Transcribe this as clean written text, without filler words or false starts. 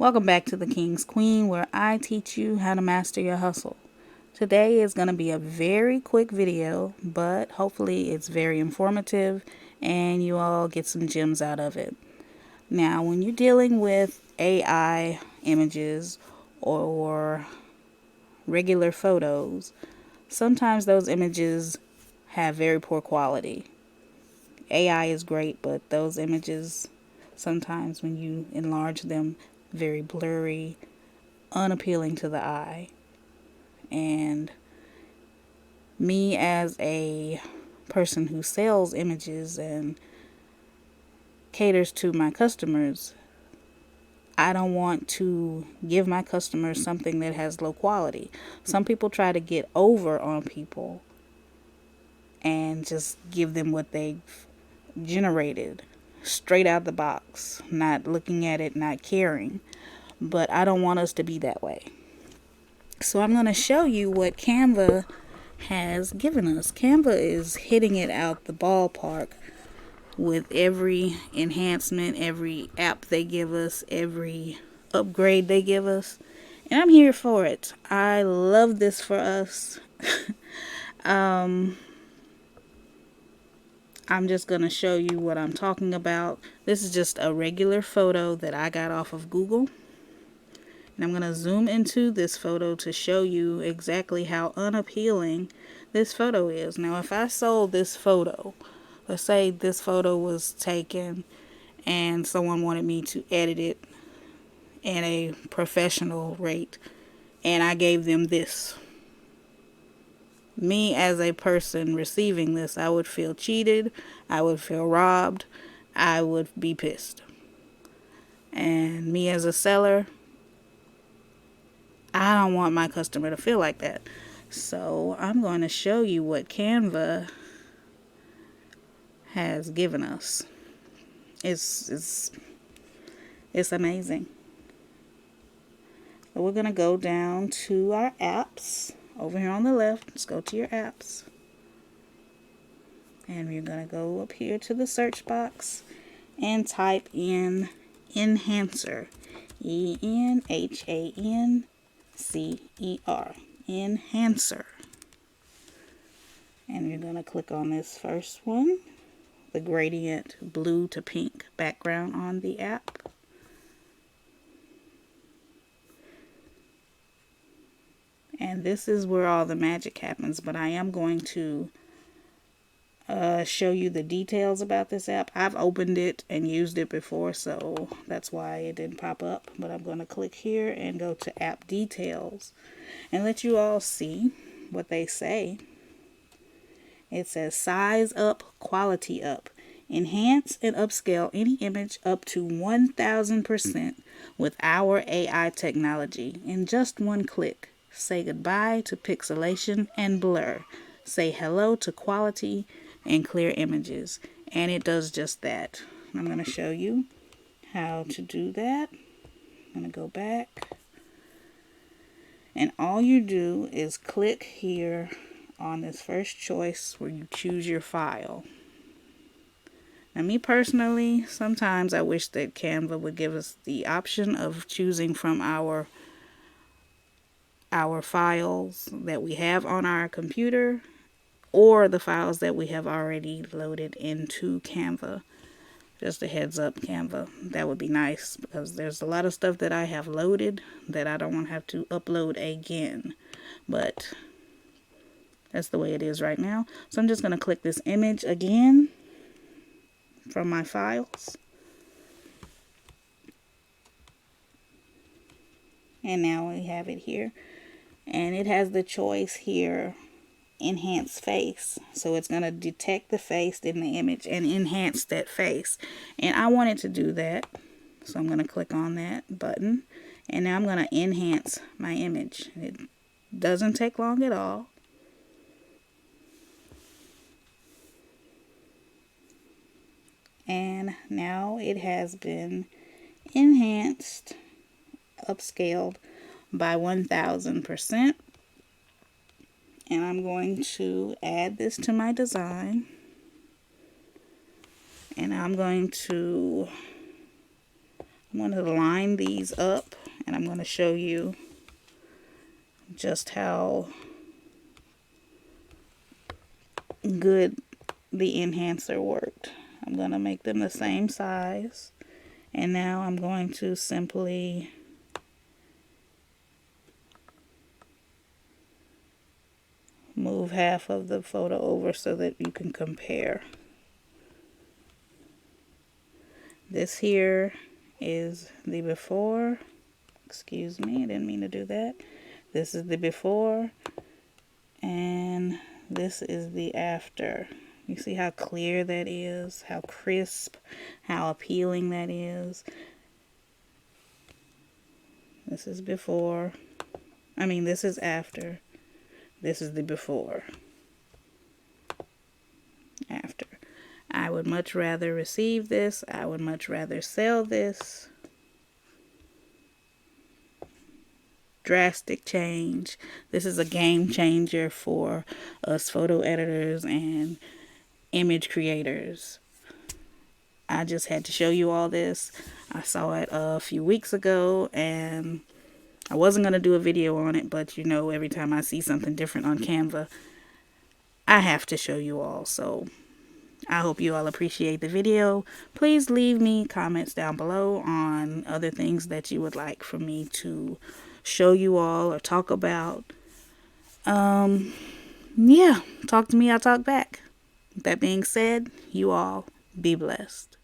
Welcome back to the King's Queen, where I teach you how to master your hustle. Today is going to be a very quick video, but hopefully it's very informative and you all get some gems out of it. Now, when you're dealing with AI images or regular photos, sometimes those images have very poor quality. AI is great, but those images, sometimes when you enlarge them, very blurry, unappealing to the eye. And me, as a person who sells images and caters to my customers, I don't want to give my customers something that has low quality. Some people try to get over on people and just give them what they've generated straight out the box, not looking at it, not caring. But I don't want us to be that way. So I'm going to show you what Canva has given us. Canva is hitting it out the ballpark with every enhancement, every app they give us, every upgrade they give us. And I'm here for it. I love this for us. I'm just going to show you what I'm talking about. This is just a regular photo that I got off of Google. And I'm going to zoom into this photo to show you exactly how unappealing this photo is. Now, if I sold this photo, let's say this photo was taken and someone wanted me to edit it at a professional rate, and I gave them this. Me, as a person receiving this, I would feel cheated, I would feel robbed, I would be pissed. And me, as a seller, I don't want my customer to feel like that. So I'm going to show you what Canva has given us. It's amazing. So we're going to go down to our apps. Over here on the left, let's go to your apps. And we're going to go up here to the search box and type in Enhancer. ENHANCER. Enhancer. And you're going to click on this first one, the gradient blue to pink background on the app. And this is where all the magic happens, but I am going to show you the details about this app. I've opened it and used it before, so that's why it didn't pop up. But I'm going to click here and go to app details and let you all see what they say. It says size up, quality up. Enhance and upscale any image up to 1000% with our AI technology in just one click. Say goodbye to pixelation and blur. Say hello to quality and clear images. And it does just that. I'm going to show you how to do that. I'm going to go back. And all you do is click here on this first choice where you choose your file. Now, me personally, sometimes I wish that Canva would give us the option of choosing from our files that we have on our computer or the files that we have already loaded into Canva. Just a heads up, Canva. That would be nice because there's a lot of stuff that I have loaded that I don't want to have to upload again. But that's the way it is right now. So I'm just going to click this image again from my files. And now we have it here. And it has the choice here, enhance face. So it's going to detect the face in the image and enhance that face. And I want it to do that. So I'm going to click on that button. And now I'm going to enhance my image. It doesn't take long at all. And now it has been enhanced, upscaled by 1000%. And I'm going to add this to my design. And I'm going to I'm going to line these up, and I'm going to show you just how good the enhancer worked. I'm going to make them the same size, and now I'm going to simply move half of the photo over so that you can compare. This here is the before. Excuse me, I didn't mean to do that. This is the before, and this is the after. You see how clear that is, how crisp, how appealing that is. This is before. This is after. This is the before. After. I would much rather receive this. I would much rather sell this. Drastic change. This is a game changer for us photo editors and image creators. I just had to show you all this. I saw it a few weeks ago, and I wasn't going to do a video on it, but you know, every time I see something different on Canva, I have to show you all. So I hope you all appreciate the video. Please leave me comments down below on other things that you would like for me to show you all or talk about. Yeah, talk to me, I'll talk back. With that being said, you all be blessed.